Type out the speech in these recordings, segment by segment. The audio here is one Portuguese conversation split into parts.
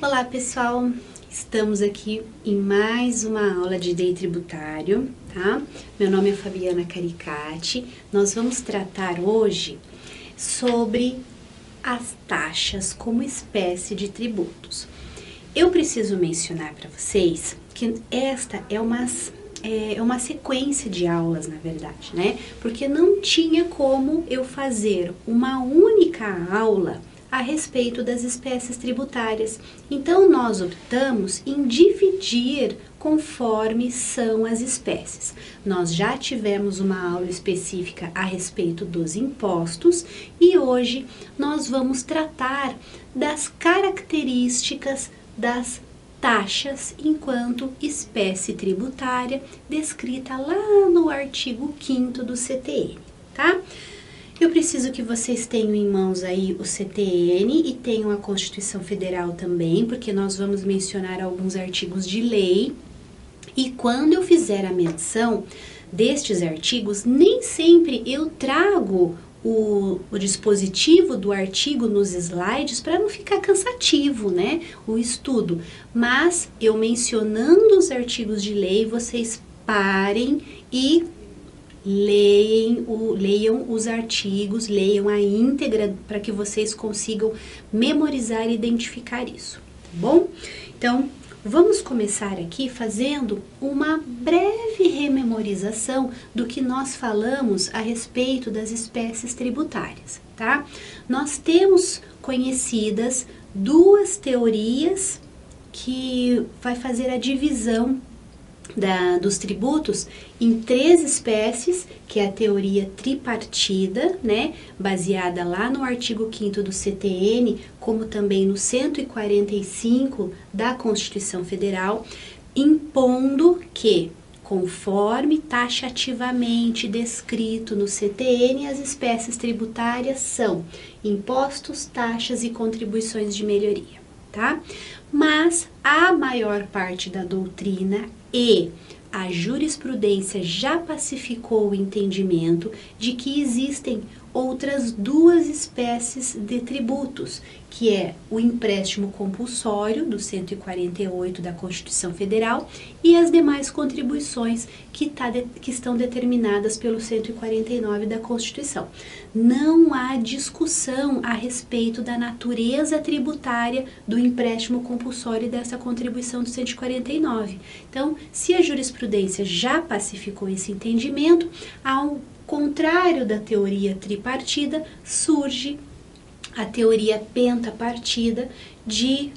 Olá pessoal, estamos aqui em mais uma aula de Direito Tributário, tá? Meu nome é Fabiana Caricati. Nós vamos tratar hoje sobre as taxas como espécie de tributos. Eu preciso mencionar para vocês que esta é uma sequência de aulas, na verdade, né? Porque não tinha como eu fazer uma única aula a respeito das espécies tributárias. Então, nós optamos em dividir conforme são as espécies. Nós já tivemos uma aula específica a respeito dos impostos e hoje nós vamos tratar das características das taxas enquanto espécie tributária descrita lá no artigo 5º do CTN, tá? Eu preciso que vocês tenham em mãos aí o CTN e tenham a Constituição Federal também, porque nós vamos mencionar alguns artigos de lei. E quando eu fizer a menção destes artigos, nem sempre eu trago o dispositivo do artigo nos slides para não ficar cansativo, né? O estudo. Mas eu mencionando os artigos de lei, vocês parem e leiam os artigos, leiam a íntegra para que vocês consigam memorizar e identificar isso, tá bom? Então, vamos começar aqui fazendo uma breve rememorização do que nós falamos a respeito das espécies tributárias, tá? Nós temos conhecidas duas teorias que vai fazer a divisão dos tributos em três espécies, que é a teoria tripartida, né, baseada lá no artigo 5º do CTN, como também no 145 da Constituição Federal, impondo que, conforme taxativamente descrito no CTN, as espécies tributárias são impostos, taxas e contribuições de melhoria, tá? Mas a maior parte da doutrina e a jurisprudência já pacificou o entendimento de que existem outras duas espécies de tributos, que é o empréstimo compulsório do 148 da Constituição Federal e as demais contribuições que estão determinadas pelo 149 da Constituição. Não há discussão a respeito da natureza tributária do empréstimo compulsório e dessa contribuição do 149. Então, se a jurisprudência já pacificou esse entendimento, ao contrário da teoria tripartida, surge a teoria pentapartida de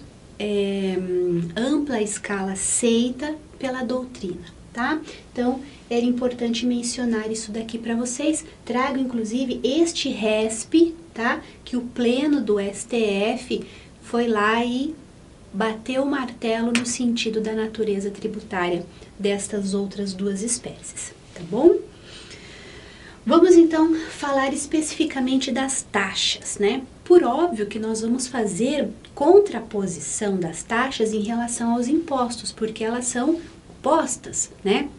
ampla escala aceita pela doutrina, tá? Então, era importante mencionar isso daqui para vocês. Trago, inclusive, este RESP, tá? Que o pleno do STF foi lá e bateu o martelo no sentido da natureza tributária destas outras duas espécies, tá bom? Vamos então falar especificamente das taxas, né? Por óbvio que nós vamos fazer contraposição das taxas em relação aos impostos, porque elas são opostas, né?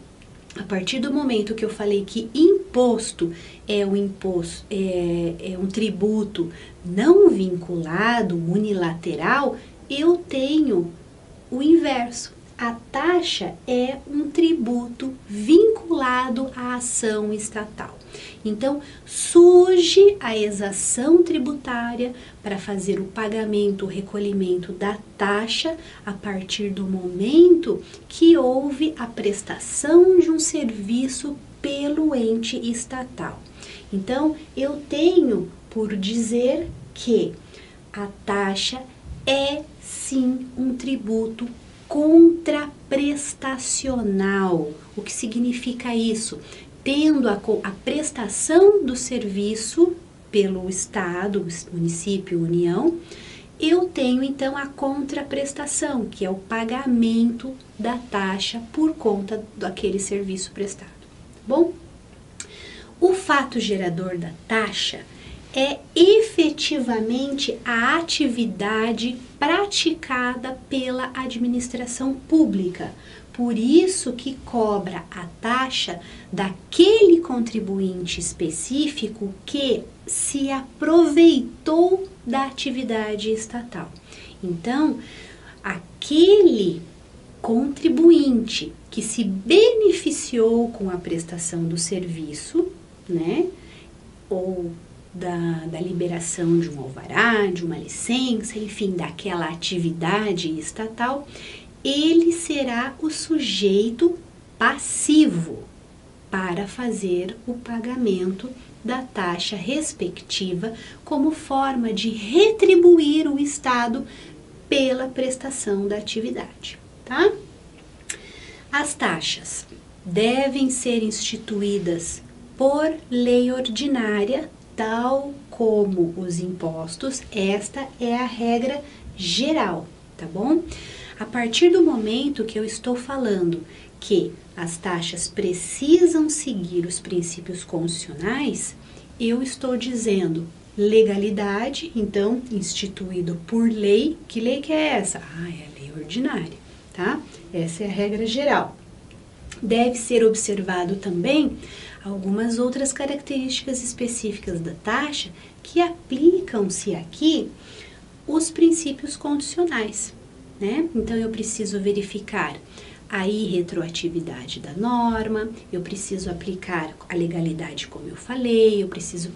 A partir do momento que eu falei que imposto é um tributo não vinculado, unilateral, eu tenho o inverso. A taxa é um tributo vinculado à ação estatal. Então, surge a exação tributária para fazer o pagamento, o recolhimento da taxa a partir do momento que houve a prestação de um serviço pelo ente estatal. Então, eu tenho por dizer que a taxa é sim um tributo contraprestacional. O que significa isso? Tendo a prestação do serviço pelo Estado, município, União, eu tenho então a contraprestação, que é o pagamento da taxa por conta daquele serviço prestado. Bom, o fato gerador da taxa é efetivamente a atividade praticada pela administração pública. Por isso que cobra a taxa daquele contribuinte específico que se aproveitou da atividade estatal. Então, aquele contribuinte que se beneficiou com a prestação do serviço, né, ou da liberação de um alvará, de uma licença, enfim, daquela atividade estatal, ele será o sujeito passivo para fazer o pagamento da taxa respectiva como forma de retribuir o Estado pela prestação da atividade, tá? As taxas devem ser instituídas por lei ordinária, tal como os impostos. Esta é a regra geral, tá bom? A partir do momento que eu estou falando que as taxas precisam seguir os princípios constitucionais, eu estou dizendo legalidade, então, instituído por lei. Que lei que é essa? Ah, é a lei ordinária, tá? Essa é a regra geral. Deve ser observado também algumas outras características específicas da taxa que aplicam-se aqui os princípios constitucionais, né? Então, eu preciso verificar a irretroatividade da norma, eu preciso aplicar a legalidade, como eu falei, eu preciso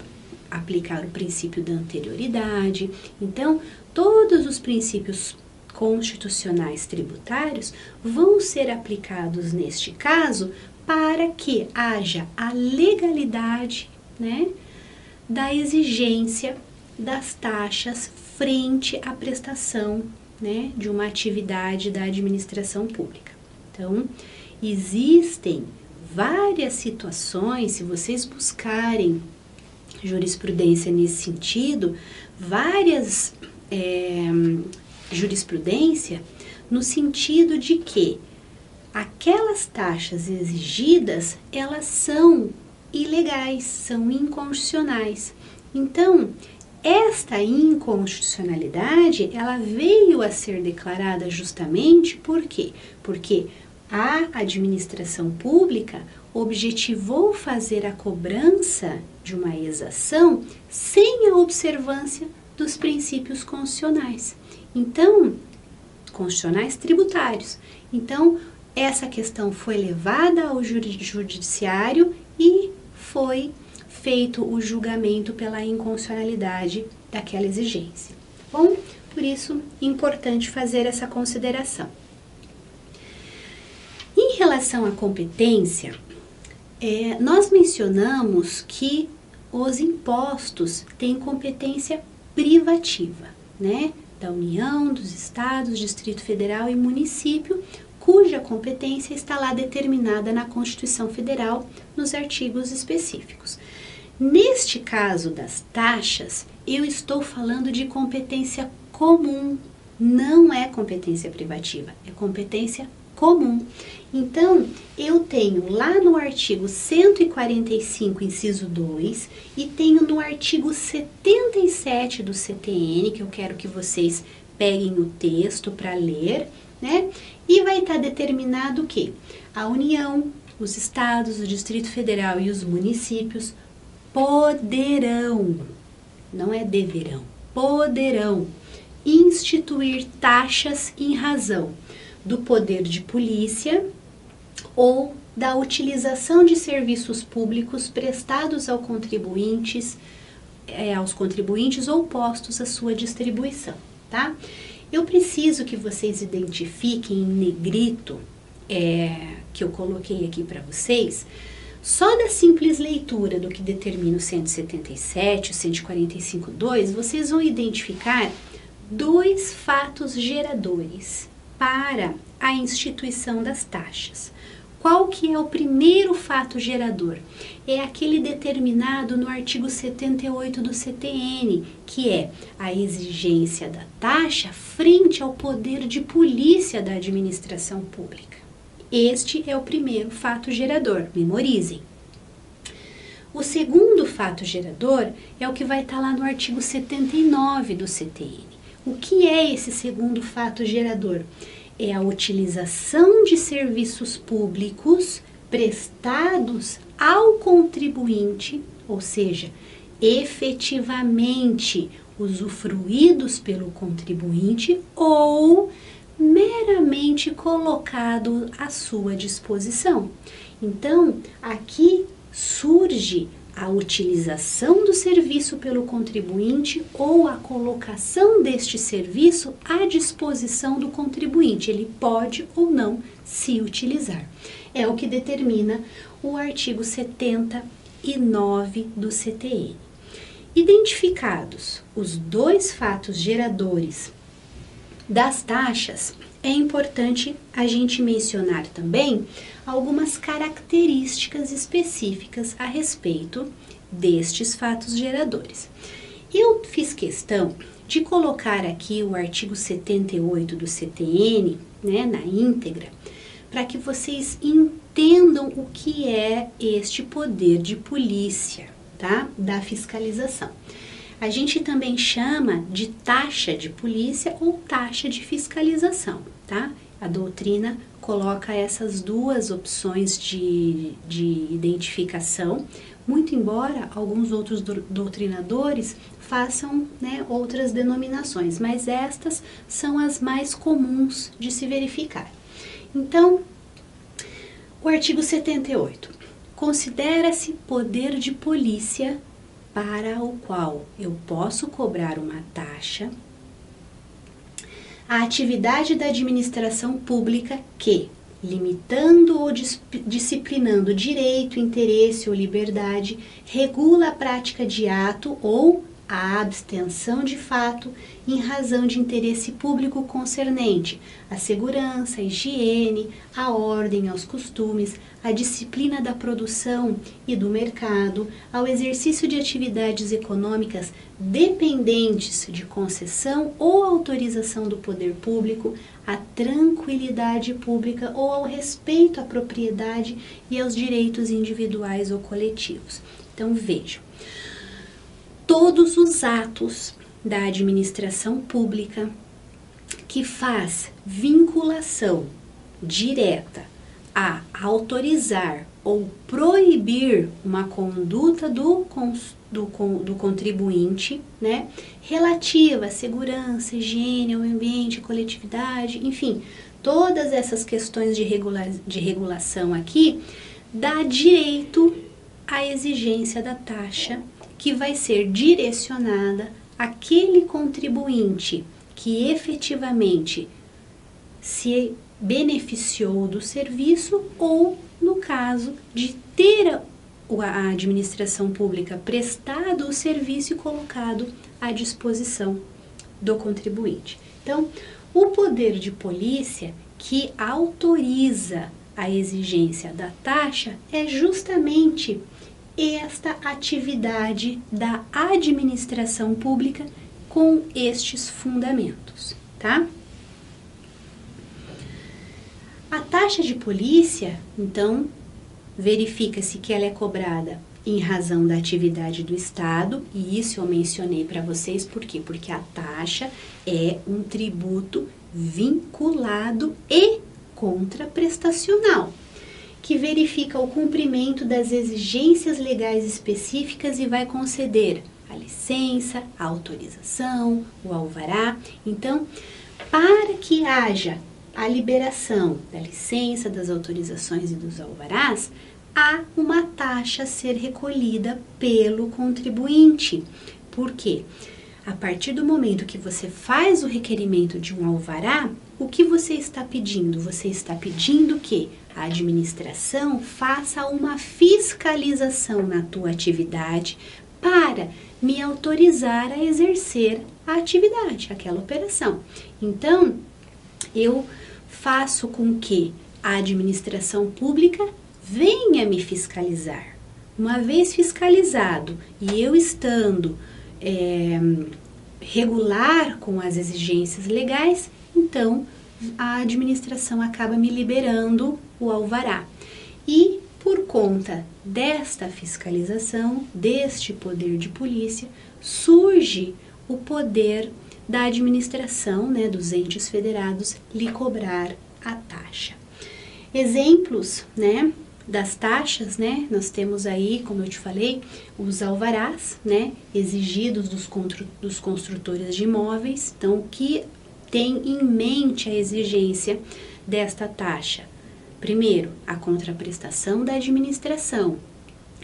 aplicar o princípio da anterioridade. Então, todos os princípios constitucionais tributários vão ser aplicados neste caso para que haja a legalidade, né, da exigência das taxas frente à prestação, né, de uma atividade da administração pública. Então, existem várias situações, se vocês buscarem jurisprudência nesse sentido, várias jurisprudência no sentido de que aquelas taxas exigidas, elas são ilegais, são inconstitucionais. Então, esta inconstitucionalidade, ela veio a ser declarada justamente por quê? Porque a administração pública objetivou fazer a cobrança de uma exação sem a observância dos princípios constitucionais. Então, constitucionais tributários. Então, essa questão foi levada ao judiciário e foi feito o julgamento pela inconstitucionalidade daquela exigência. Bom, por isso, importante fazer essa consideração. Em relação à competência, nós mencionamos que os impostos têm competência privativa, né? Da União, dos Estados, Distrito Federal e município, cuja competência está lá determinada na Constituição Federal, nos artigos específicos. Neste caso das taxas, eu estou falando de competência comum, não é competência privativa, é competência comum. Então, eu tenho lá no artigo 145, inciso 2, e tenho no artigo 77 do CTN, que eu quero que vocês peguem o texto para ler, né? E vai estar determinado que a União, os Estados, o Distrito Federal e os municípios poderão, não é deverão, poderão instituir taxas em razão do poder de polícia ou da utilização de serviços públicos prestados aos contribuintes ou postos à sua distribuição, tá? Eu preciso que vocês identifiquem em negrito, que eu coloquei aqui para vocês, só da simples leitura do que determina o 177, o 145.2, vocês vão identificar dois fatos geradores para a instituição das taxas. Qual que é o primeiro fato gerador? É aquele determinado no artigo 78 do CTN, que é a exigência da taxa frente ao poder de polícia da administração pública. Este é o primeiro fato gerador, memorizem. O segundo fato gerador é o que vai estar lá no artigo 79 do CTN. O que é esse segundo fato gerador? É a utilização de serviços públicos prestados ao contribuinte, ou seja, efetivamente usufruídos pelo contribuinte ou meramente colocado à sua disposição. Então, aqui surge a utilização do serviço pelo contribuinte ou a colocação deste serviço à disposição do contribuinte. Ele pode ou não se utilizar. É o que determina o artigo 79 do CTN. Identificados os dois fatos geradores das taxas, é importante a gente mencionar também algumas características específicas a respeito destes fatos geradores. Eu fiz questão de colocar aqui o artigo 78 do CTN, né, na íntegra, para que vocês entendam o que é este poder de polícia, tá? Da fiscalização. A gente também chama de taxa de polícia ou taxa de fiscalização, tá? A doutrina coloca essas duas opções de identificação, muito embora alguns outros doutrinadores façam, né, outras denominações, mas estas são as mais comuns de se verificar. Então, o artigo 78 considera-se poder de polícia para o qual eu posso cobrar uma taxa a atividade da administração pública que, limitando ou disciplinando direito, interesse ou liberdade, regula a prática de ato ou a abstenção de fato em razão de interesse público concernente à segurança, à higiene, à ordem, aos costumes, à disciplina da produção e do mercado, ao exercício de atividades econômicas dependentes de concessão ou autorização do poder público, à tranquilidade pública ou ao respeito à propriedade e aos direitos individuais ou coletivos. Então, vejam, todos os atos da administração pública que faz vinculação direta a autorizar ou proibir uma conduta do contribuinte, né, relativa à segurança, higiene, ao ambiente, coletividade, enfim, todas essas questões de regulação aqui, dá direito à exigência da taxa que vai ser direcionada àquele contribuinte que efetivamente se beneficiou do serviço ou, no caso de ter a administração pública prestado o serviço e colocado à disposição do contribuinte. Então, o poder de polícia que autoriza a exigência da taxa é justamente esta atividade da administração pública com estes fundamentos, tá? A taxa de polícia, então, verifica-se que ela é cobrada em razão da atividade do Estado, e isso eu mencionei para vocês, por quê? Porque a taxa é um tributo vinculado e contraprestacional, que verifica o cumprimento das exigências legais específicas e vai conceder a licença, a autorização, o alvará. Então, para que haja a liberação da licença, das autorizações e dos alvarás, há uma taxa a ser recolhida pelo contribuinte. Por quê? A partir do momento que você faz o requerimento de um alvará, o que você está pedindo? Você está pedindo que a administração faça uma fiscalização na tua atividade para me autorizar a exercer a atividade, aquela operação. Então, eu faço com que a administração pública venha me fiscalizar. Uma vez fiscalizado e eu estando regular com as exigências legais, então a administração acaba me liberando o alvará. E por conta desta fiscalização, deste poder de polícia, surge o poder da administração, né, dos entes federados, lhe cobrar a taxa. Exemplos, né, das taxas, né, nós temos aí, como eu te falei, os alvarás, né, exigidos dos construtores de imóveis. Então, o que tem em mente a exigência desta taxa? Primeiro, a contraprestação da administração.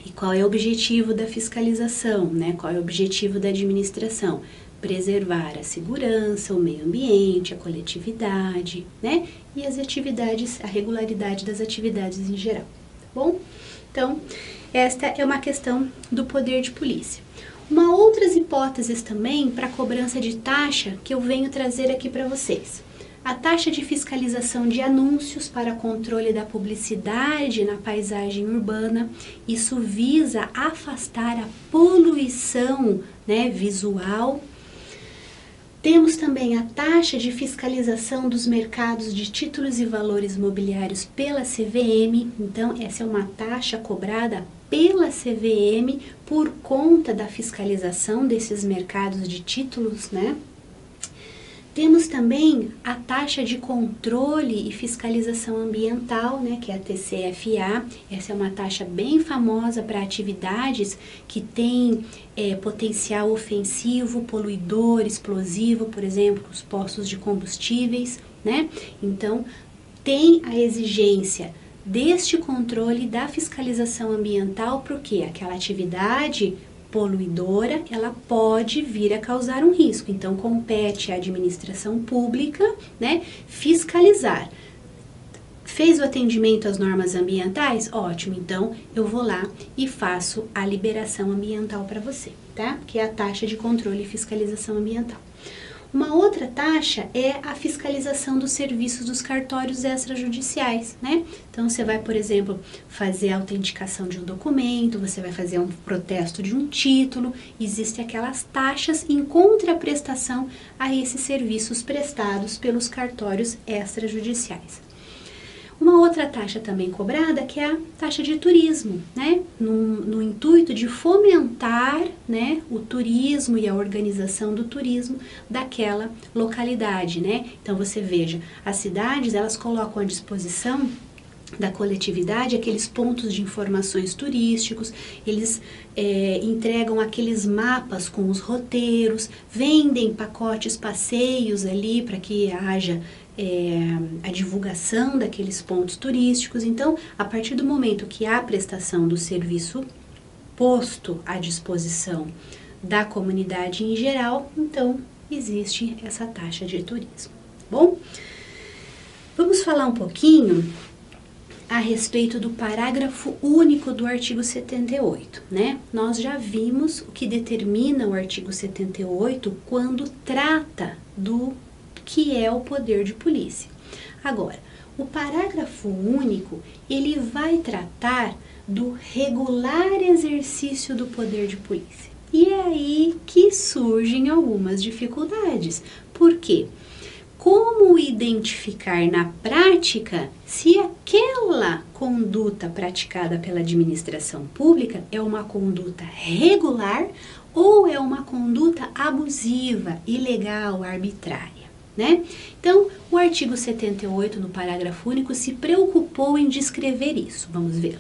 E qual é o objetivo da fiscalização, né? Qual é o objetivo da administração? Preservar a segurança, o meio ambiente, a coletividade, né? E as atividades, a regularidade das atividades em geral, tá bom? Então, esta é uma questão do poder de polícia. Uma outras hipóteses também para cobrança de taxa que eu venho trazer aqui para vocês. A taxa de fiscalização de anúncios para controle da publicidade na paisagem urbana. Isso visa afastar a poluição, né, visual. Temos também a taxa de fiscalização dos mercados de títulos e valores mobiliários pela CVM. Então, essa é uma taxa cobrada pela CVM por conta da fiscalização desses mercados de títulos, né? Temos também a taxa de controle e fiscalização ambiental, né, que é a TCFA. Essa é uma taxa bem famosa para atividades que têm potencial ofensivo, poluidor, explosivo, por exemplo, os postos de combustíveis, né? Então, tem a exigência deste controle da fiscalização ambiental, porque aquela atividade poluidora, ela pode vir a causar um risco. Então, compete à administração pública, né, fiscalizar. Fez o atendimento às normas ambientais? Ótimo, então eu vou lá e faço a liberação ambiental para você, tá? Que é a taxa de controle e fiscalização ambiental. Uma outra taxa é a fiscalização dos serviços dos cartórios extrajudiciais, né? Então, você vai, por exemplo, fazer a autenticação de um documento, você vai fazer um protesto de um título, existem aquelas taxas em contraprestação a esses serviços prestados pelos cartórios extrajudiciais. Uma outra taxa também cobrada que é a taxa de turismo, né? No intuito de fomentar, né, o turismo e a organização do turismo daquela localidade, né? Então você veja, as cidades elas colocam à disposição da coletividade aqueles pontos de informações turísticos, eles entregam aqueles mapas com os roteiros, vendem pacotes, passeios ali para que haja a divulgação daqueles pontos turísticos. Então, a partir do momento que há a prestação do serviço posto à disposição da comunidade em geral, então existe essa taxa de turismo. Bom, vamos falar um pouquinho a respeito do parágrafo único do artigo 78, né? Nós já vimos o que determina o artigo 78 quando trata do que é o poder de polícia. Agora, o parágrafo único, ele vai tratar do regular exercício do poder de polícia. E é aí que surgem algumas dificuldades. Por quê? Como identificar na prática se aquela conduta praticada pela administração pública é uma conduta regular ou é uma conduta abusiva, ilegal, arbitrária, né? Então, o artigo 78, no parágrafo único, se preocupou em descrever isso. Vamos ver.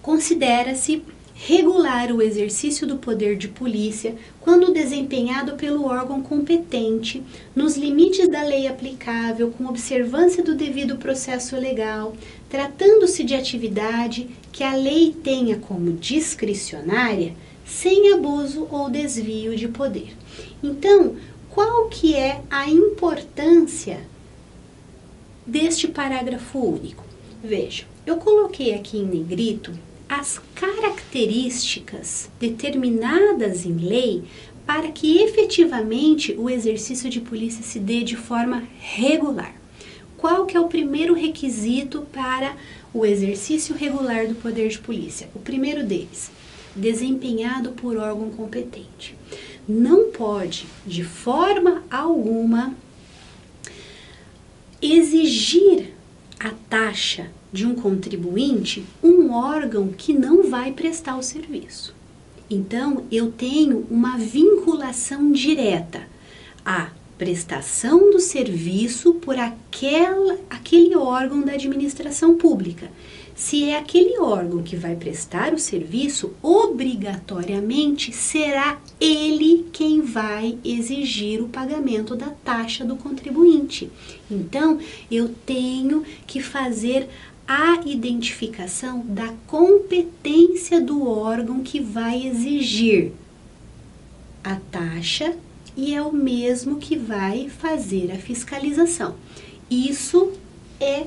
Considera-se regular o exercício do poder de polícia quando desempenhado pelo órgão competente, nos limites da lei aplicável, com observância do devido processo legal, tratando-se de atividade que a lei tenha como discricionária, sem abuso ou desvio de poder. Então, qual que é a importância deste parágrafo único? Veja, eu coloquei aqui em negrito as características determinadas em lei para que efetivamente o exercício de polícia se dê de forma regular. Qual que é o primeiro requisito para o exercício regular do poder de polícia? O primeiro deles, desempenhado por órgão competente. Não pode, de forma alguma, exigir a taxa de um contribuinte um órgão que não vai prestar o serviço. Então, eu tenho uma vinculação direta à prestação do serviço por aquele órgão da administração pública. se é aquele órgão que vai prestar o serviço, obrigatoriamente será ele quem vai exigir o pagamento da taxa do contribuinte. Então, eu tenho que fazer a identificação da competência do órgão que vai exigir a taxa e é o mesmo que vai fazer a fiscalização. Isso é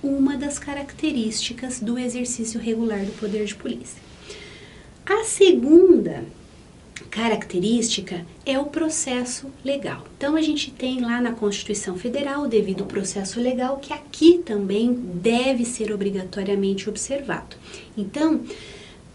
uma das características do exercício regular do poder de polícia. A segunda característica é o processo legal. Então, a gente tem lá na Constituição Federal o devido processo legal, que aqui também deve ser obrigatoriamente observado. Então,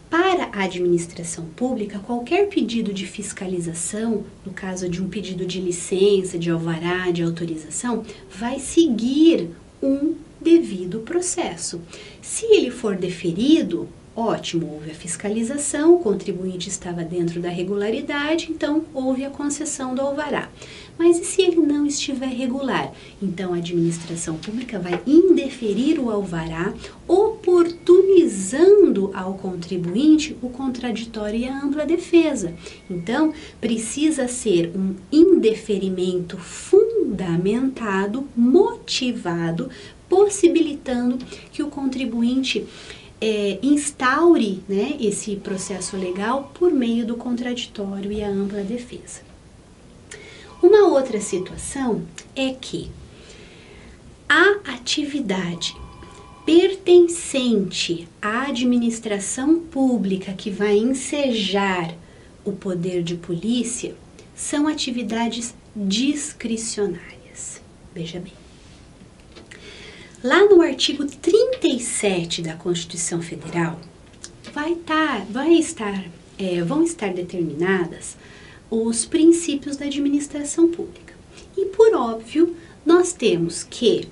para a administração pública, qualquer pedido de fiscalização, no caso de um pedido de licença, de alvará, de autorização, vai seguir um devido processo. Se ele for deferido, ótimo, houve a fiscalização, o contribuinte estava dentro da regularidade, então houve a concessão do alvará. Mas e se ele não estiver regular? Então a administração pública vai indeferir o alvará, oportunizando ao contribuinte o contraditório e a ampla defesa. Então precisa ser um indeferimento fundamentado, motivado, possibilitando que o contribuinte instaure, né, esse processo legal por meio do contraditório e a ampla defesa. Uma outra situação é que a atividade pertencente à administração pública que vai ensejar o poder de polícia são atividades discricionárias. Veja bem. Lá no artigo 37 da Constituição Federal, vão estar determinadas os princípios da administração pública. E, por óbvio, nós temos que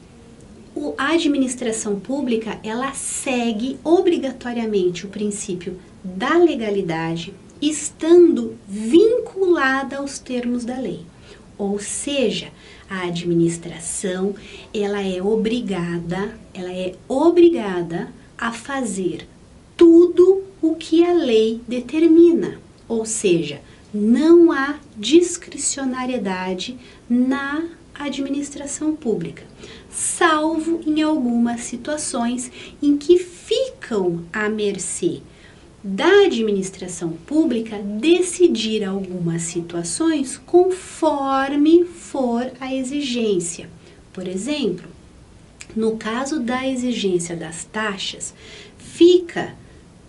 a administração pública, ela segue obrigatoriamente o princípio da legalidade, estando vinculada aos termos da lei. Ou seja, a administração, ela é obrigada a fazer tudo o que a lei determina. Ou seja, não há discricionariedade na administração pública, salvo em algumas situações em que ficam à mercê da administração pública decidir algumas situações conforme for a exigência. Por exemplo, no caso da exigência das taxas, fica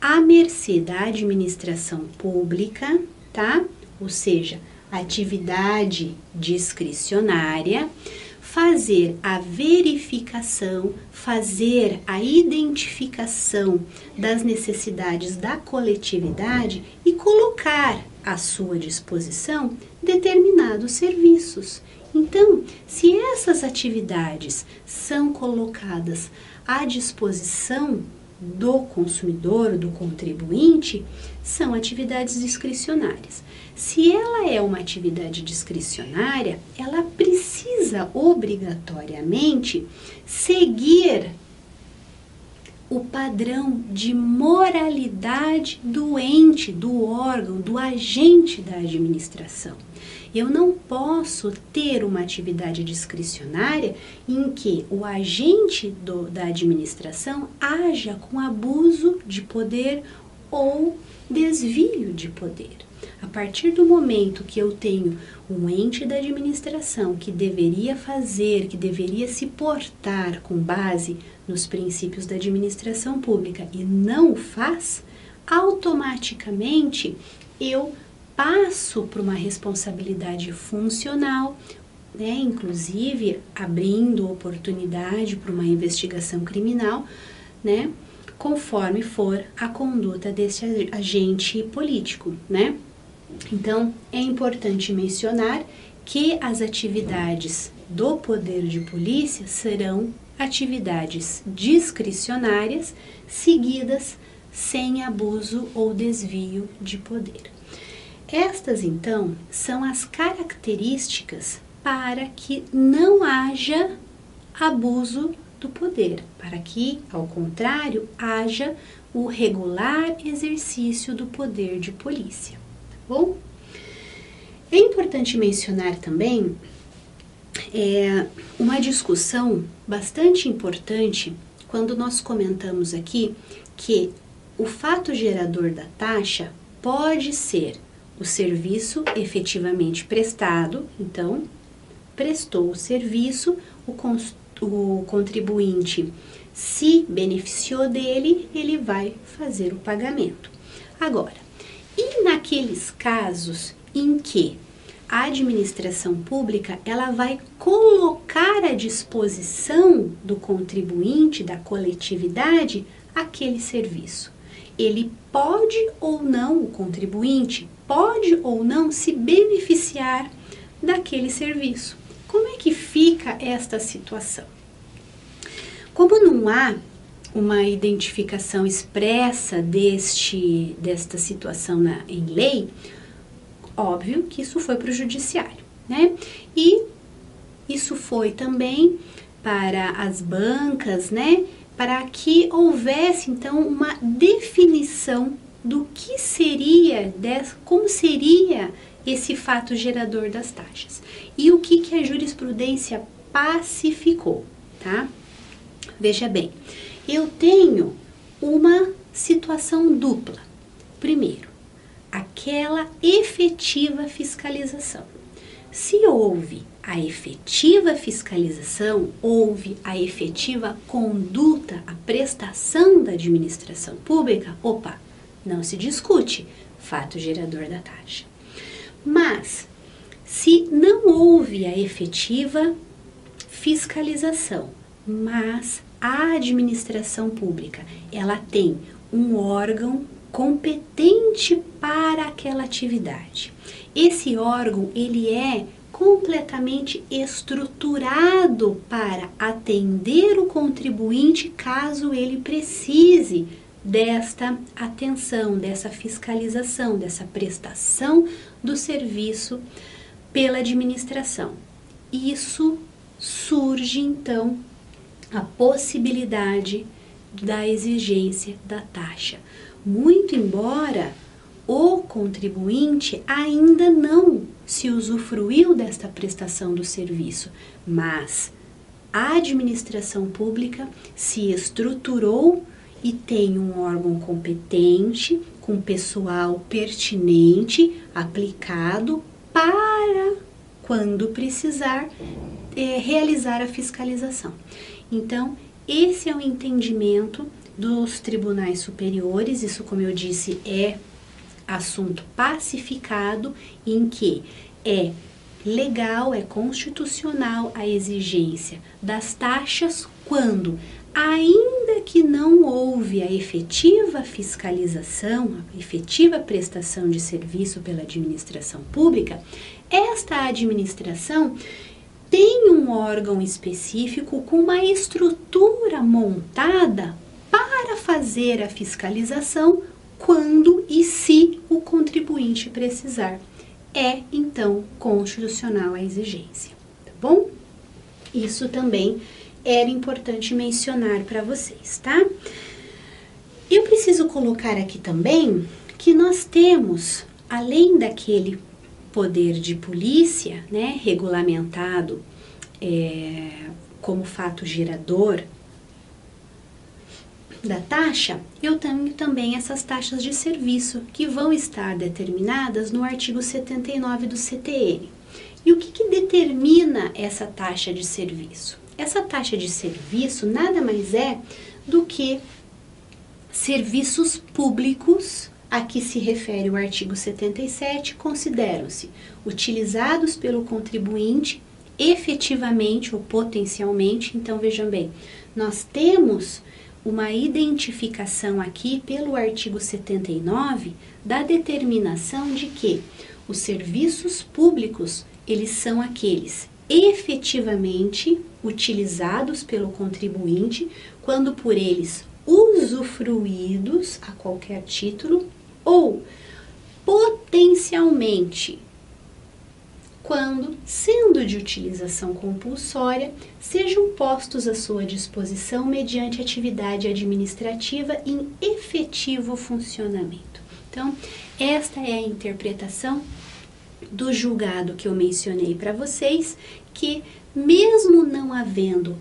à mercê da administração pública, tá? Ou seja, atividade discricionária, fazer a verificação, fazer a identificação das necessidades da coletividade e colocar à sua disposição determinados serviços. Então, se essas atividades são colocadas à disposição do consumidor, do contribuinte, são atividades discricionárias. Se ela é uma atividade discricionária, ela precisa obrigatoriamente seguir o padrão de moralidade do ente, do órgão, do agente da administração. Eu não posso ter uma atividade discricionária em que o agente da administração haja com abuso de poder ou desvio de poder. A partir do momento que eu tenho um ente da administração que deveria fazer, que deveria se portar com base nos princípios da administração pública e não o faz, automaticamente eu passo por uma responsabilidade funcional, né, inclusive abrindo oportunidade para uma investigação criminal, né, conforme for a conduta desse agente político, né? Então, é importante mencionar que as atividades do poder de polícia serão atividades discricionárias, seguidas sem abuso ou desvio de poder. Estas, então, são as características para que não haja abuso do poder, para que, ao contrário, haja o regular exercício do poder de polícia, tá bom? É importante mencionar também uma discussão bastante importante quando nós comentamos aqui que o fato gerador da taxa pode ser o serviço efetivamente prestado, então, prestou o serviço, o contribuinte se beneficiou dele, ele vai fazer o pagamento. Agora, e naqueles casos em que a administração pública ela vai colocar à disposição do contribuinte, da coletividade, aquele serviço? Ele pode ou não, o contribuinte pode ou não se beneficiar daquele serviço. Como é que fica esta situação? Como não há uma identificação expressa desta situação em lei, óbvio que isso foi para o judiciário, né? E isso foi também para as bancas, né? Para que houvesse, então, uma definição do que seria, como seria esse fato gerador das taxas. E o que a jurisprudência pacificou, tá? Veja bem, eu tenho uma situação dupla. Primeiro, aquela efetiva fiscalização. Se houve a efetiva fiscalização, houve a efetiva conduta, a prestação da administração pública, opa, não se discute, fato gerador da taxa. Mas, se não houve a efetiva fiscalização, mas a administração pública, ela tem um órgão competente para aquela atividade. Esse órgão, ele é completamente estruturado para atender o contribuinte caso ele precise desta atenção, dessa fiscalização, dessa prestação do serviço pela administração. Isso surge, então, a possibilidade da exigência da taxa. Muito embora o contribuinte ainda não se usufruiu desta prestação do serviço, mas a administração pública se estruturou e tem um órgão competente, com pessoal pertinente, aplicado para, quando precisar, realizar a fiscalização. Então, esse é o entendimento dos tribunais superiores, isso, como eu disse, é assunto pacificado, em que é legal, é constitucional a exigência das taxas quando, ainda que não houve a efetiva fiscalização, a efetiva prestação de serviço pela administração pública, esta administração tem um órgão específico com uma estrutura montada para fazer a fiscalização quando e se o contribuinte precisar. É, então, constitucional a exigência, tá bom? Isso também era importante mencionar para vocês, tá? Eu preciso colocar aqui também que nós temos, além daquele poder de polícia, né, regulamentado como fato gerador da taxa, eu tenho também essas taxas de serviço que vão estar determinadas no artigo 79 do CTN. E o que determina essa taxa de serviço? Essa taxa de serviço nada mais é do que serviços públicos a que se refere o artigo 77, consideram-se utilizados pelo contribuinte efetivamente ou potencialmente. Então, vejam bem, nós temos uma identificação aqui pelo artigo 79 da determinação de que os serviços públicos, eles são aqueles efetivamente utilizados pelo contribuinte quando por eles usufruídos a qualquer título ou potencialmente quando, sendo de utilização compulsória, sejam postos à sua disposição mediante atividade administrativa em efetivo funcionamento. Então, esta é a interpretação do julgado que eu mencionei para vocês, que mesmo não havendo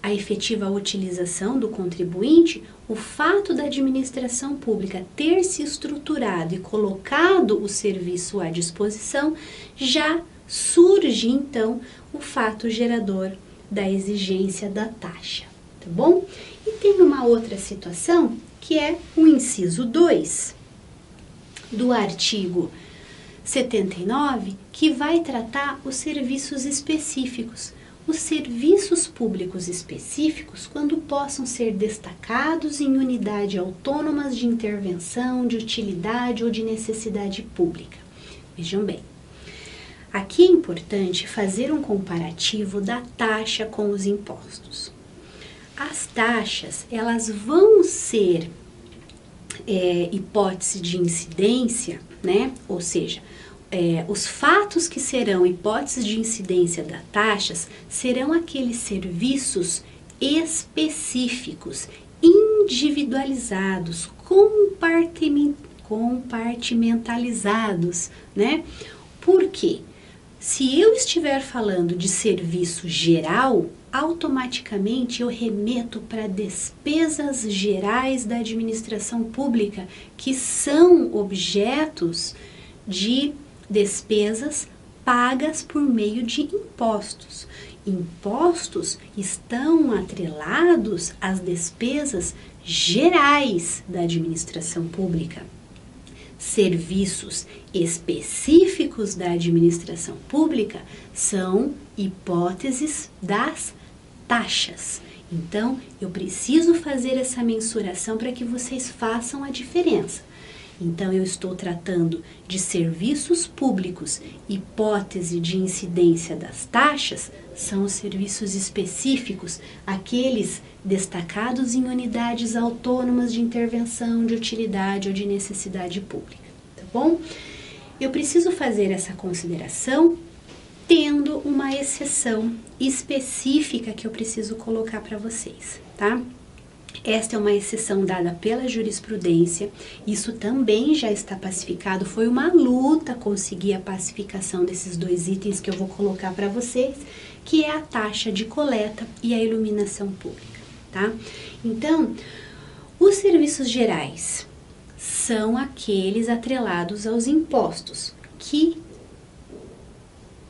a efetiva utilização do contribuinte, o fato da administração pública ter se estruturado e colocado o serviço à disposição, já surge então o fato gerador da exigência da taxa, tá bom? E tem uma outra situação que é o inciso 2 do artigo 79, que vai tratar os serviços específicos. Os serviços públicos específicos, quando possam ser destacados em unidades autônomas de intervenção, de utilidade ou de necessidade pública. Vejam bem, aqui é importante fazer um comparativo da taxa com os impostos. As taxas, elas vão ser hipótese de incidência, né? Ou seja, os fatos que serão hipóteses de incidência das taxas serão aqueles serviços específicos, individualizados, compartimentalizados, né? Por quê? Se eu estiver falando de serviço geral, automaticamente eu remeto para despesas gerais da administração pública, que são objetos de despesas pagas por meio de impostos. Impostos estão atrelados às despesas gerais da administração pública. Serviços específicos da administração pública são hipóteses das taxas. Então, eu preciso fazer essa mensuração para que vocês façam a diferença. Então, eu estou tratando de serviços públicos, hipótese de incidência das taxas, são os serviços específicos, aqueles destacados em unidades autônomas de intervenção, de utilidade ou de necessidade pública, tá bom? Eu preciso fazer essa consideração tendo uma exceção específica que eu preciso colocar para vocês, tá? Esta é uma exceção dada pela jurisprudência, isso também já está pacificado, foi uma luta conseguir a pacificação desses dois itens que eu vou colocar para vocês, que é a taxa de coleta e a iluminação pública, tá? Então, os serviços gerais são aqueles atrelados aos impostos, que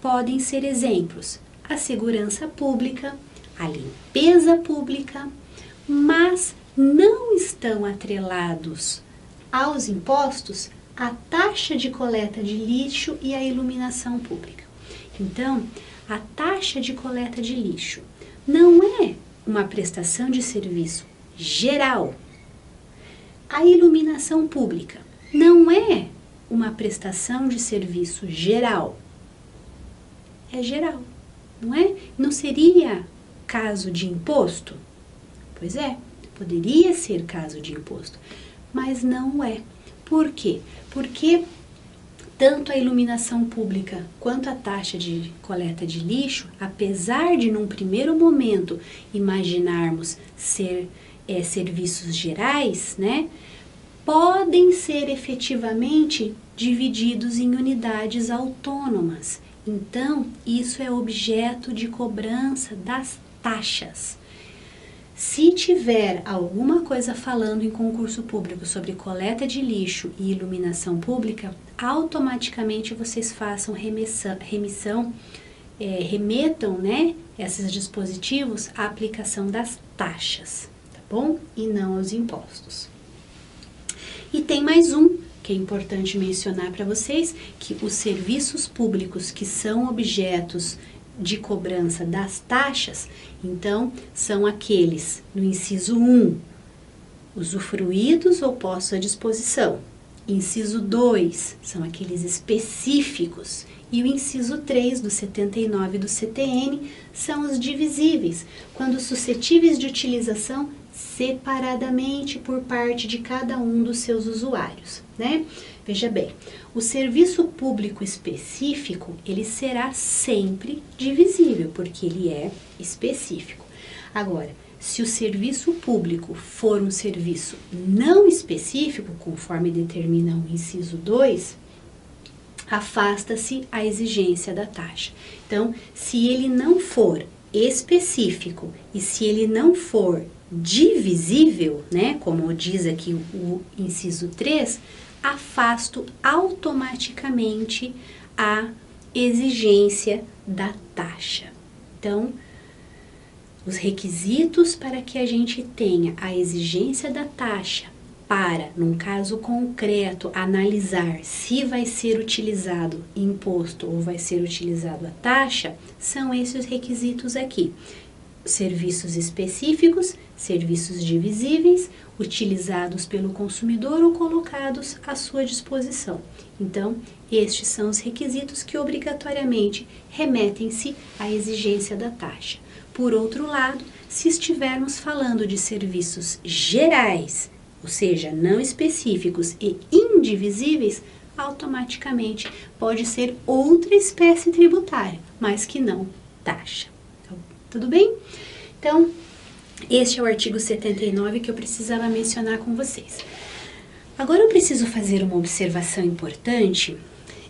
podem ser exemplos: a segurança pública, a limpeza pública, mas não estão atrelados aos impostos a taxa de coleta de lixo e a iluminação pública. Então, a taxa de coleta de lixo não é uma prestação de serviço geral. A iluminação pública não é uma prestação de serviço geral. É geral, não é? Não seria caso de imposto? Pois é, poderia ser caso de imposto, mas não é. Por quê? Porque tanto a iluminação pública quanto a taxa de coleta de lixo, apesar de num primeiro momento imaginarmos ser serviços gerais, né, podem ser efetivamente divididos em unidades autônomas. Então, isso é objeto de cobrança das taxas. Se tiver alguma coisa falando em concurso público sobre coleta de lixo e iluminação pública, automaticamente vocês façam remetam, né, esses dispositivos à aplicação das taxas, tá bom? E não aos impostos. E tem mais um que é importante mencionar para vocês, que os serviços públicos que são objetos de cobrança das taxas, então, são aqueles, no inciso 1, usufruídos ou postos à disposição. Inciso 2, são aqueles específicos. E o inciso 3 do 79 do CTN são os divisíveis, quando suscetíveis de utilização separadamente por parte de cada um dos seus usuários, né? Veja bem, o serviço público específico, ele será sempre divisível, porque ele é específico. Agora, se o serviço público for um serviço não específico, conforme determina o inciso 2, afasta-se a exigência da taxa. Então, se ele não for específico e se ele não for divisível, né, como diz aqui o inciso 3, afasto automaticamente a exigência da taxa. Então, os requisitos para que a gente tenha a exigência da taxa para, num caso concreto, analisar se vai ser utilizado imposto ou vai ser utilizado a taxa, são esses requisitos aqui. Serviços específicos, serviços divisíveis, utilizados pelo consumidor ou colocados à sua disposição. Então, estes são os requisitos que obrigatoriamente remetem-se à exigência da taxa. Por outro lado, se estivermos falando de serviços gerais, ou seja, não específicos e indivisíveis, automaticamente pode ser outra espécie tributária, mas que não taxa. Então, tudo bem? Então, este é o artigo 79 que eu precisava mencionar com vocês. Agora eu preciso fazer uma observação importante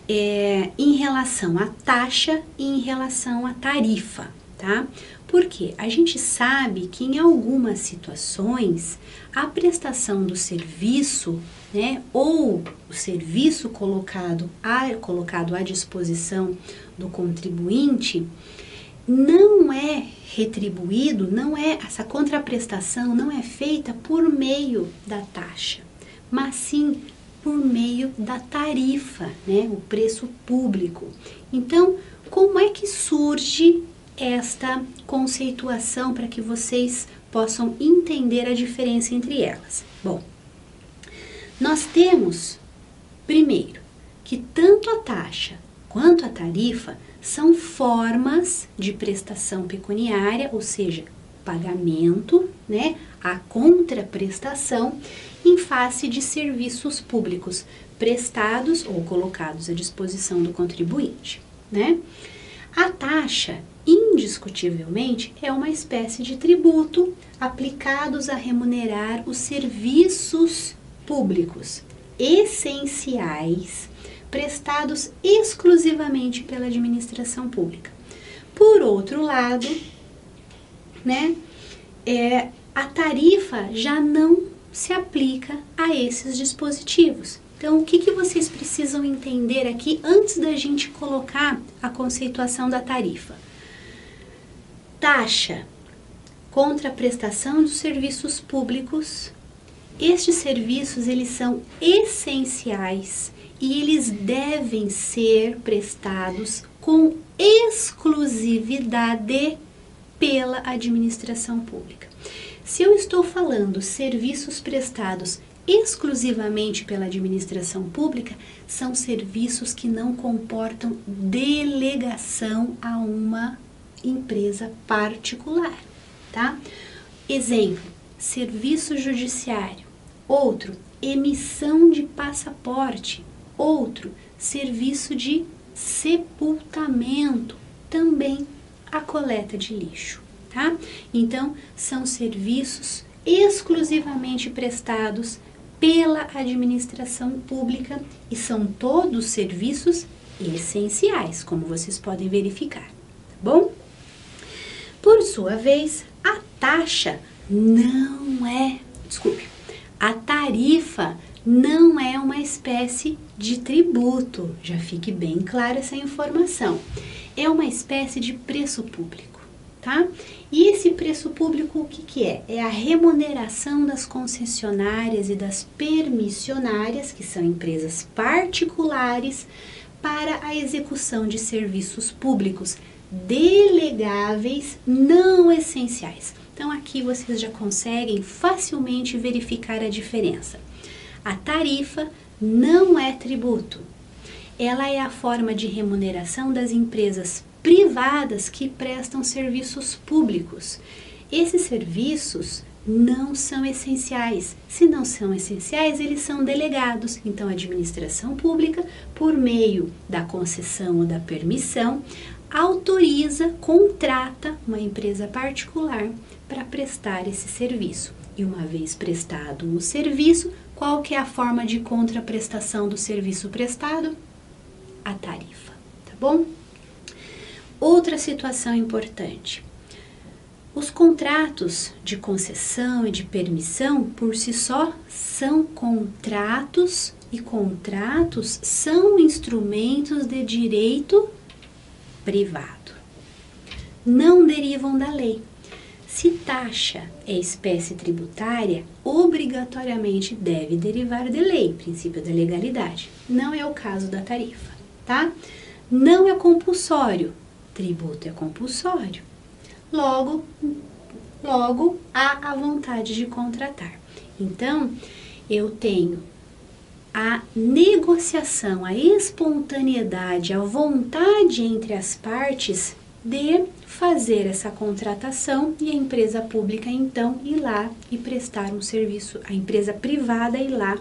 em relação à taxa e em relação à tarifa, tá? Porque a gente sabe que em algumas situações a prestação do serviço, né, ou o serviço colocado à disposição do contribuinte não é retribuído, essa contraprestação não é feita por meio da taxa, mas sim por meio da tarifa, né, o preço público. Então, como é que surge esta conceituação para que vocês possam entender a diferença entre elas? Bom, nós temos, primeiro, que tanto a taxa quanto a tarifa são formas de prestação pecuniária, ou seja, pagamento, né, a contraprestação em face de serviços públicos prestados ou colocados à disposição do contribuinte, né? A taxa, indiscutivelmente, é uma espécie de tributo aplicados a remunerar os serviços públicos essenciais prestados exclusivamente pela administração pública. Por outro lado, né, a tarifa já não se aplica a esses dispositivos. Então, o que vocês precisam entender aqui antes da gente colocar a conceituação da tarifa? Taxa, contraprestação dos serviços públicos. Estes serviços, eles são essenciais e eles devem ser prestados com exclusividade pela administração pública. Se eu estou falando serviços prestados exclusivamente pela administração pública, são serviços que não comportam delegação a uma empresa particular, tá? Exemplo, serviço judiciário. Outro, emissão de passaporte. Outro, serviço de sepultamento. Também a coleta de lixo, tá? Então, são serviços exclusivamente prestados pela administração pública e são todos serviços essenciais, como vocês podem verificar, tá bom? Por sua vez, a tarifa não é uma espécie de tributo, já fique bem clara essa informação. É uma espécie de preço público, tá? E esse preço público, o que é? É a remuneração das concessionárias e das permissionárias, que são empresas particulares, para a execução de serviços públicos delegáveis não essenciais. Então, aqui vocês já conseguem facilmente verificar a diferença. A tarifa não é tributo. Ela é a forma de remuneração das empresas privadas que prestam serviços públicos. Esses serviços não são essenciais. Se não são essenciais, eles são delegados. Então, a administração pública, por meio da concessão ou da permissão, autoriza, contrata uma empresa particular para prestar esse serviço. E uma vez prestado o serviço, qual que é a forma de contraprestação do serviço prestado? A tarifa, tá bom? Outra situação importante. Os contratos de concessão e de permissão, por si só, são contratos, e contratos são instrumentos de direito privado. Não derivam da lei. Se taxa é espécie tributária, obrigatoriamente deve derivar de lei, princípio da legalidade. Não é o caso da tarifa, tá? Não é compulsório, tributo é compulsório. Logo há a vontade de contratar. Então, eu tenho a negociação, a espontaneidade, a vontade entre as partes de fazer essa contratação e a empresa pública então ir lá e prestar um serviço, a empresa privada ir lá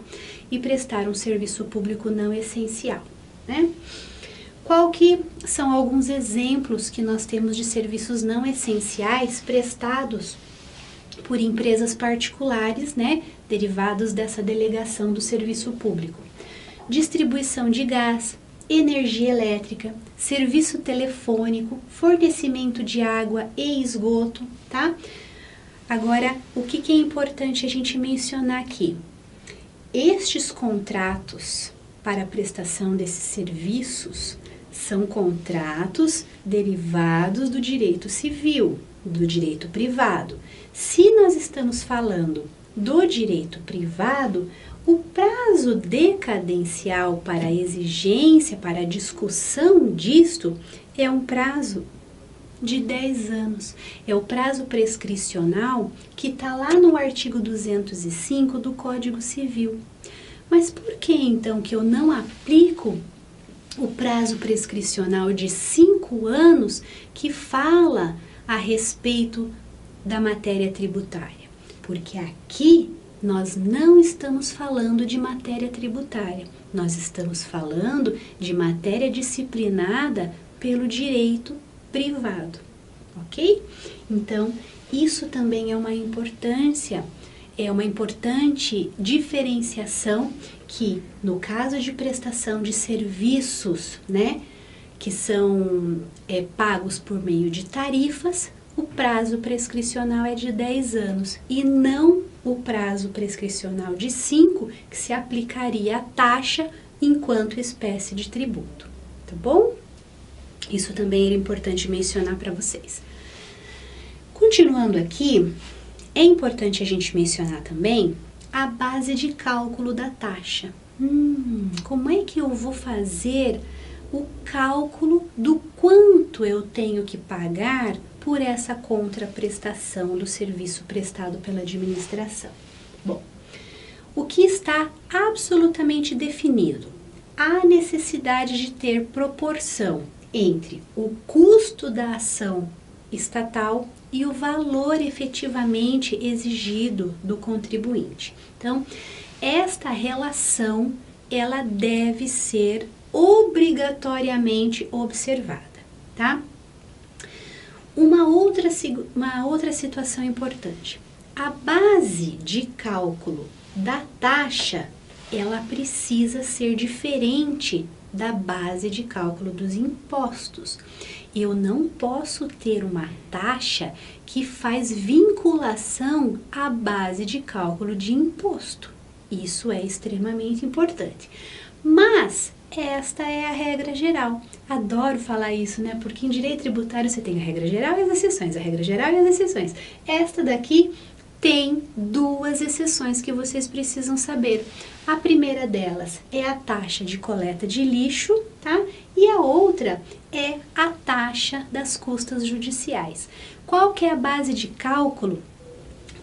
e prestar um serviço público não essencial, né? Qual que são alguns exemplos que nós temos de serviços não essenciais prestados por empresas particulares, né, derivados dessa delegação do serviço público? Distribuição de gás, energia elétrica, serviço telefônico, fornecimento de água e esgoto, tá? Agora, o que é importante a gente mencionar aqui? Estes contratos para a prestação desses serviços são contratos derivados do direito civil, do direito privado. Se nós estamos falando do direito privado, o prazo decadencial para a exigência, para a discussão disto, é um prazo de 10 anos. É o prazo prescricional que está lá no artigo 205 do Código Civil. Mas por que então que eu não aplico o prazo prescricional de 5 anos que fala a respeito da matéria tributária? Porque aqui nós não estamos falando de matéria tributária, nós estamos falando de matéria disciplinada pelo direito privado, ok? Então, isso também é uma importante diferenciação que, no caso de prestação de serviços, né, que são pagos por meio de tarifas, o prazo prescricional é de 10 anos e não o prazo prescricional de 5, que se aplicaria à taxa enquanto espécie de tributo, tá bom? Isso também era importante mencionar para vocês. Continuando aqui, é importante a gente mencionar também a base de cálculo da taxa. Como é que eu vou fazer o cálculo do quanto eu tenho que pagar por essa contraprestação do serviço prestado pela administração? Bom, o que está absolutamente definido? A necessidade de ter proporção entre o custo da ação estatal e o valor efetivamente exigido do contribuinte. Então, esta relação, ela deve ser obrigatoriamente observada, tá? Uma outra situação importante. A base de cálculo da taxa, ela precisa ser diferente da base de cálculo dos impostos. Eu não posso ter uma taxa que faz vinculação à base de cálculo de imposto. Isso é extremamente importante. Mas esta é a regra geral. Adoro falar isso, né? Porque em direito tributário você tem a regra geral e as exceções, a regra geral e as exceções. Esta daqui tem 2 exceções que vocês precisam saber. A primeira delas é a taxa de coleta de lixo, tá? E a outra é a taxa das custas judiciais. Qual que é a base de cálculo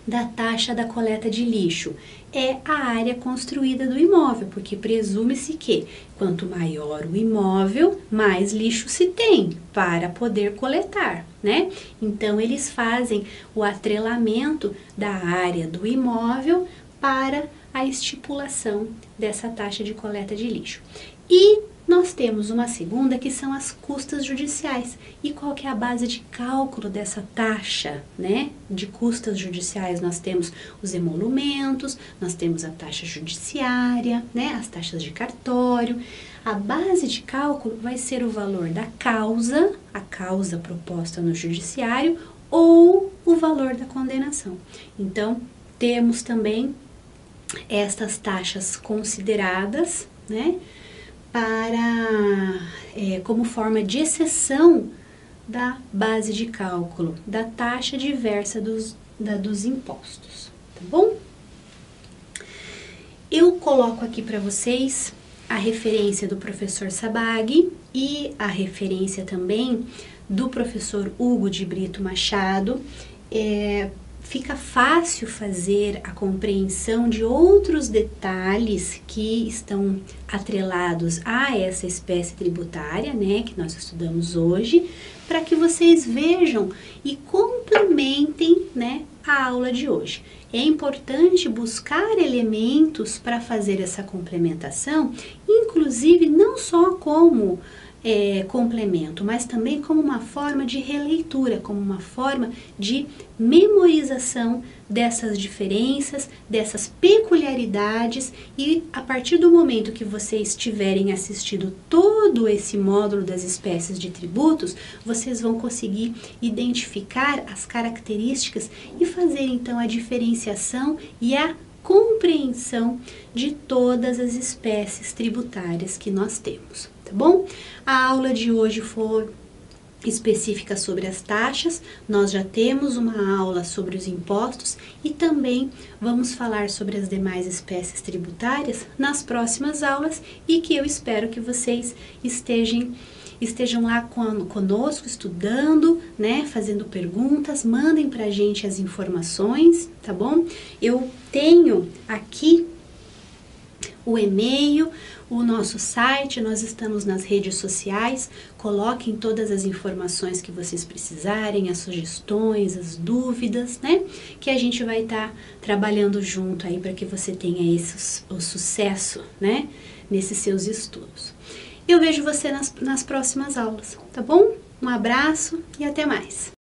da taxa da coleta de lixo? é a área construída do imóvel, porque presume-se que quanto maior o imóvel, mais lixo se tem para poder coletar, né? Então, eles fazem o atrelamento da área do imóvel para a estipulação dessa taxa de coleta de lixo. E nós temos uma segunda, que são as custas judiciais. E qual que é a base de cálculo dessa taxa, né, de custas judiciais? Nós temos os emolumentos, nós temos a taxa judiciária, né, as taxas de cartório. A base de cálculo vai ser o valor da causa, a causa proposta no judiciário, ou o valor da condenação. Então, temos também estas taxas consideradas, né, como forma de exceção da base de cálculo, da taxa diversa dos impostos, tá bom? Eu coloco aqui para vocês a referência do professor Sabag e a referência também do professor Hugo de Brito Machado. Fica fácil fazer a compreensão de outros detalhes que estão atrelados a essa espécie tributária, né, que nós estudamos hoje, para que vocês vejam e complementem, né, a aula de hoje. É importante buscar elementos para fazer essa complementação, inclusive não só como complemento, mas também como uma forma de releitura, como uma forma de memorização dessas diferenças, dessas peculiaridades, e a partir do momento que vocês tiverem assistido todo esse módulo das espécies de tributos, vocês vão conseguir identificar as características e fazer então a diferenciação e a compreensão de todas as espécies tributárias que nós temos, tá bom? A aula de hoje foi específica sobre as taxas, nós já temos uma aula sobre os impostos e também vamos falar sobre as demais espécies tributárias nas próximas aulas, e que eu espero que vocês estejam lá conosco, estudando, né, fazendo perguntas, mandem pra gente as informações, tá bom? Eu tenho aqui o e-mail, o nosso site, nós estamos nas redes sociais, coloquem todas as informações que vocês precisarem, as sugestões, as dúvidas, né? Que a gente vai estar trabalhando junto aí para que você tenha o sucesso, né, nesses seus estudos. Eu vejo você nas próximas aulas, tá bom? Um abraço e até mais!